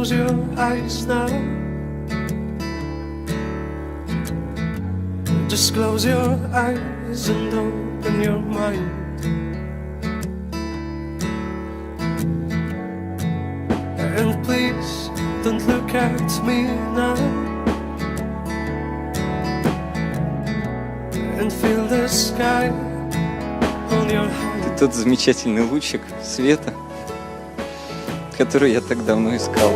close your eyes now. Just close your eyes and open your mind. And please don't look at me now. And feel the sky on your hand. Тот замечательный лучик света, который я так давно искал.